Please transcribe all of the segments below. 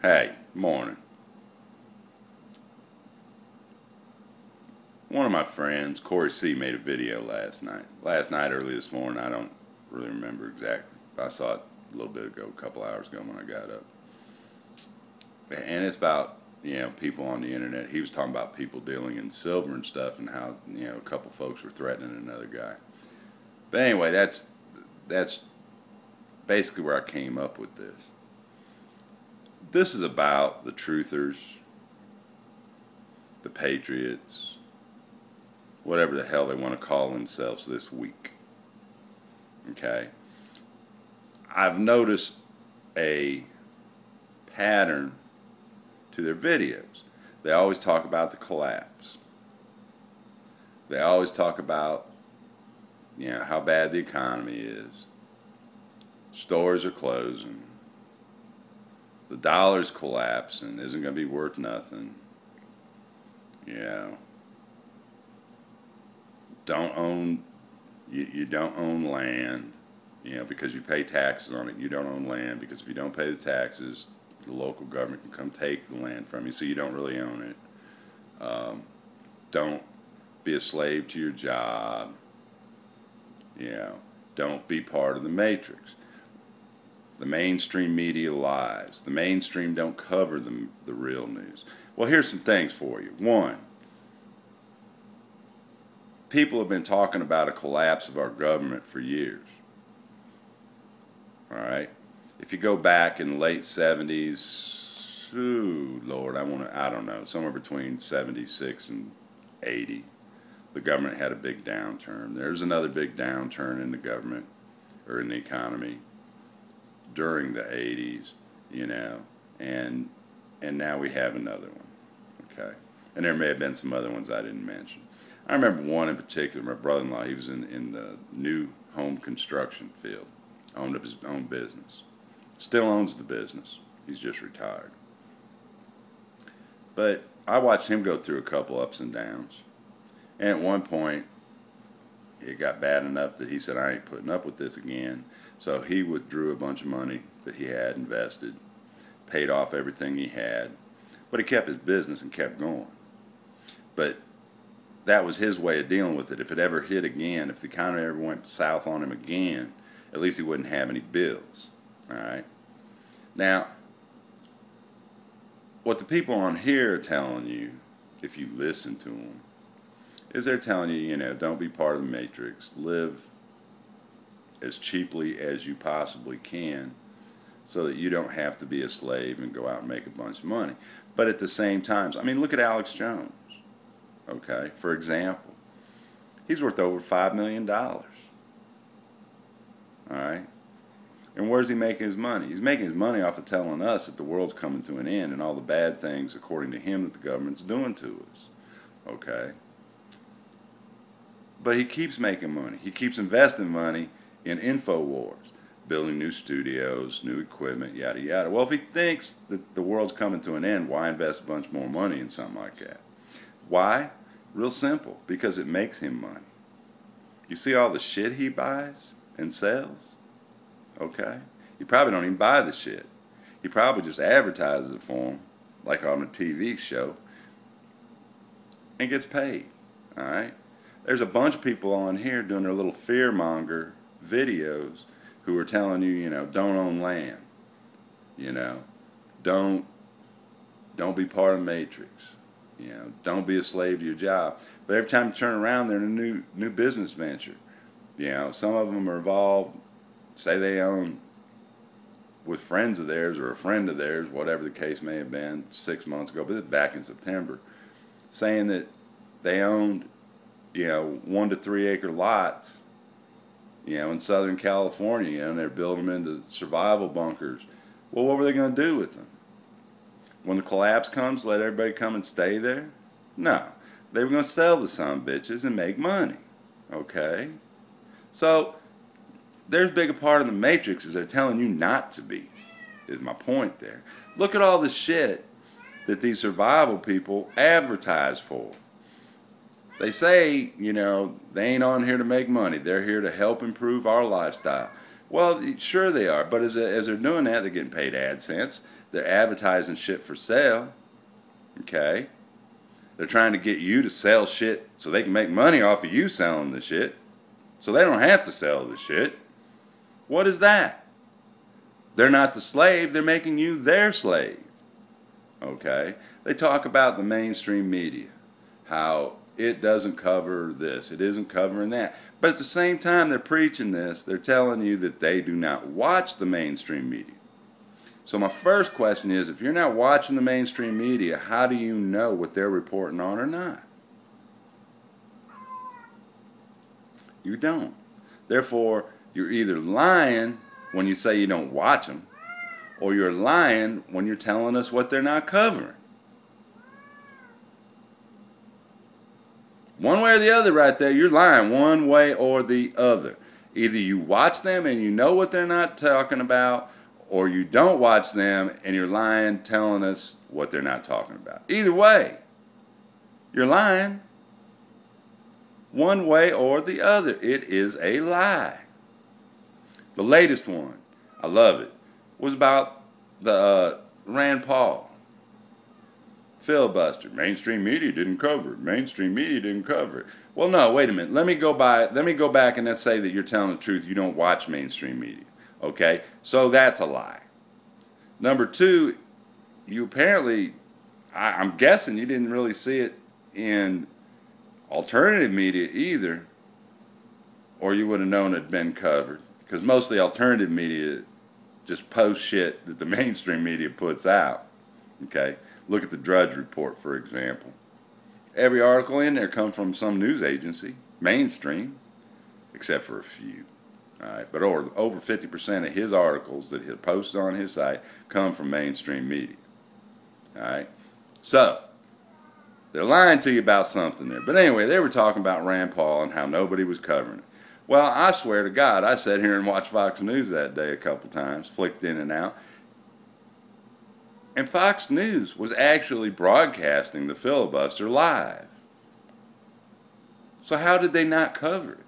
Hey, morning. One of my friends, Corey C., made a video last night. Early this morning. I don't really remember exactly. I saw it a little bit ago, a couple hours ago when I got up. And it's about, people on the internet. He was talking about people dealing in silver and stuff and how, a couple folks were threatening another guy. But anyway, that's basically where I came up with this. This is about the truthers, the patriots, whatever the hell they want to call themselves this week. Okay? I've noticed a pattern to their videos. They always talk about the collapse. They always talk about, how bad the economy is. Stores are closing. The dollar's collapsing, isn't going to be worth nothing. Don't own, you don't own land, because you pay taxes on it. You don't own land because if you don't pay the taxes, the local government can come take the land from you, so you don't really own it. Don't be a slave to your job. Don't be part of the matrix. The mainstream media lies. The mainstream don't cover the real news. Well, here's some things for you. One, people have been talking about a collapse of our government for years. All right? If you go back in the late 70s, Lord, I don't know, somewhere between 76 and 80, the government had a big downturn. There's another big downturn in the government or in the economy during the 80s, and now we have another one, okay? And there may have been some other ones I didn't mention. I remember one in particular, my brother-in-law, he was in the new home construction field, owned up his own business. Still owns the business, he's just retired. But I watched him go through a couple ups and downs, and at one point, it got bad enough that he said, I ain't putting up with this again. So he withdrew a bunch of money that he had invested, paid off everything he had, but he kept his business and kept going. But that was his way of dealing with it. If it ever hit again, if the economy ever went south on him again, at least he wouldn't have any bills. All right? Now, what the people on here are telling you, if you listen to them, is they're telling you, don't be part of the matrix. Live as cheaply as you possibly can so that you don't have to be a slave and go out and make a bunch of money. But at the same time, look at Alex Jones, okay, for example. He's worth over $5 million, all right? And where's he making his money? He's making his money off of telling us that the world's coming to an end and all the bad things, according to him, that the government's doing to us, okay? But he keeps making money. He keeps investing money in InfoWars, building new studios, new equipment, yada, yada. Well, if he thinks that the world's coming to an end, why invest a bunch more money in something like that? Why? Real simple, because it makes him money. You see all the shit he buys and sells? Okay? He probably don't even buy the shit. He probably just advertises it for him, like on a TV show, and gets paid, all right? There's a bunch of people on here doing their little fear-monger videos who are telling you, don't own land, don't be part of the matrix, don't be a slave to your job. But every time you turn around, they're in a new business venture. Some of them are involved, say they own with friends of theirs or a friend of theirs, whatever the case may have been 6 months ago, but it's back in September, saying that they owned 1 to 3 acre lots, in Southern California, and they're building them into survival bunkers. Well, what were they going to do with them? When the collapse comes, let everybody come and stay there? No. They were going to sell the sumbitches and make money. Okay? So, there's a big part of the matrix is they're telling you not to be, is my point there. Look at all the shit that these survival people advertise for. They say, they ain't on here to make money. They're here to help improve our lifestyle. Well, sure they are, but as they're doing that, they're getting paid AdSense. They're advertising shit for sale. Okay? They're trying to get you to sell shit so they can make money off of you selling the shit. So they don't have to sell the shit. What is that? They're not the slave, they're making you their slave. Okay? They talk about the mainstream media, how it doesn't cover this, it isn't covering that. But at the same time they're preaching this, they're telling you that they do not watch the mainstream media. So my first question is, if you're not watching the mainstream media, how do you know what they're reporting on or not? You don't. Therefore, you're either lying when you say you don't watch them, or you're lying when you're telling us what they're not covering. One way or the other right there, you're lying one way or the other. Either you watch them and you know what they're not talking about, or you don't watch them and you're lying telling us what they're not talking about. Either way, you're lying. One way or the other. It is a lie. The latest one, I love it, was about the Rand Paul filibuster. Mainstream media didn't cover it. Mainstream media didn't cover it. Well, no, wait a minute. Let me go back and let's say that you're telling the truth. You don't watch mainstream media. Okay? So that's a lie. Number two, you apparently, I'm guessing you didn't really see it in alternative media either, or you would have known it had been covered. Because mostly alternative media just posts shit that the mainstream media puts out. Okay? Look at the Drudge Report, for example. Every article in there comes from some news agency, mainstream, except for a few. All right? But over 50% of his articles that he posts on his site come from mainstream media. All right? So, they're lying to you about something there. But anyway, they were talking about Rand Paul and how nobody was covering it. Well, I swear to God, I sat here and watched Fox News that day a couple times, flicked in and out. And Fox News was actually broadcasting the filibuster live. So how did they not cover it?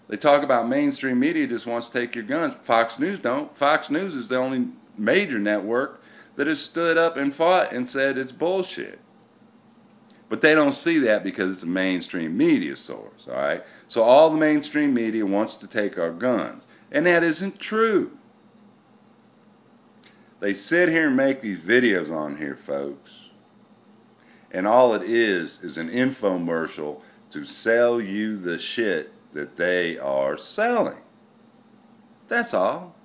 They talk about mainstream media just wants to take your guns. Fox News don't. Fox News is the only major network that has stood up and fought and said it's bullshit. But they don't see that because it's a mainstream media source, all right? So all the mainstream media wants to take our guns. And that isn't true. They sit here and make these videos on here, folks. And all it is an infomercial to sell you the shit that they are selling. That's all.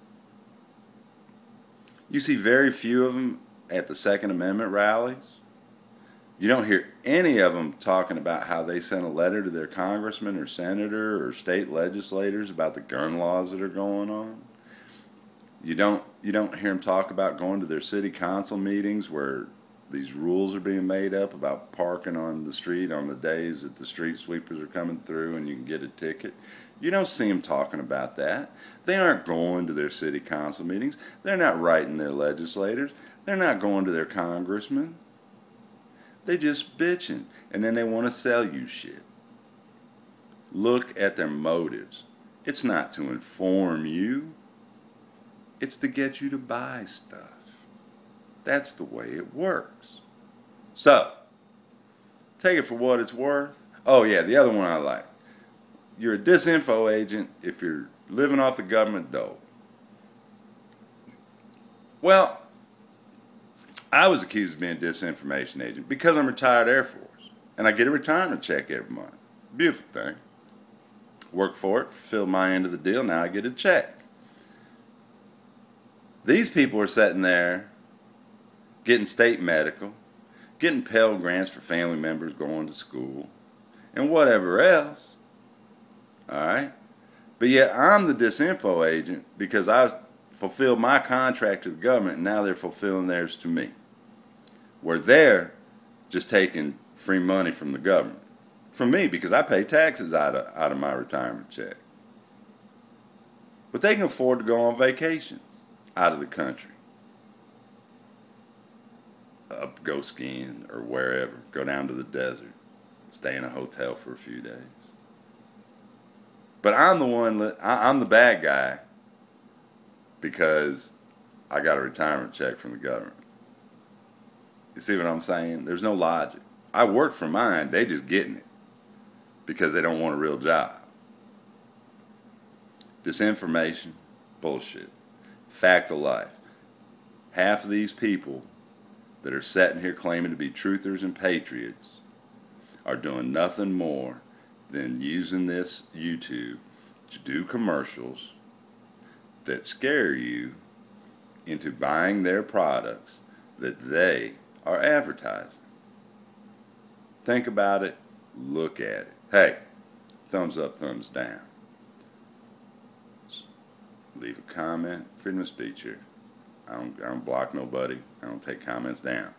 You see very few of them at the Second Amendment rallies. You don't hear any of them talking about how they sent a letter to their congressman or senator or state legislators about the gun laws that are going on. You don't hear them talk about going to their city council meetings where these rules are being made up about parking on the street on the days that the street sweepers are coming through and you can get a ticket. You don't see them talking about that. They aren't going to their city council meetings. They're not writing their legislators. They're not going to their congressmen. They just bitching, and then they want to sell you shit. Look at their motives. It's not to inform you. It's to get you to buy stuff. That's the way it works. So, take it for what it's worth. Oh yeah, the other one I like. You're a disinfo agent if you're living off the government dole. Well, I was accused of being a disinformation agent because I'm retired Air Force. And I get a retirement check every month. Beautiful thing. Work for it, fulfill my end of the deal, now I get a check. These people are sitting there getting state medical, getting Pell Grants for family members going to school, and whatever else. Alright? But yet I'm the disinfo agent because I fulfilled my contract to the government and now they're fulfilling theirs to me. Where they're just taking free money from the government. From me, because I pay taxes out of my retirement check. But they can afford to go on vacations out of the country. Go skiing or wherever. Go down to the desert. Stay in a hotel for a few days. But I'm the bad guy because I got a retirement check from the government. You see what I'm saying? There's no logic. I work for mine. They just getting it because they don't want a real job. Disinformation, bullshit. Fact of life. Half of these people that are sitting here claiming to be truthers and patriots are doing nothing more than using this YouTube to do commercials that scare you into buying their products that they are advertising. Think about it. Look at it. Hey, thumbs up, thumbs down. Leave a comment. Freedom of speech here. I don't block nobody. I don't take comments down.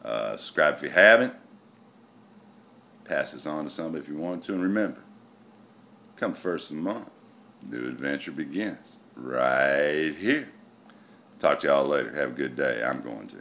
Subscribe if you haven't. Pass this on to somebody if you want to. And remember, come the first of the month, new adventure begins right here. Talk to y'all later. Have a good day. I'm going to.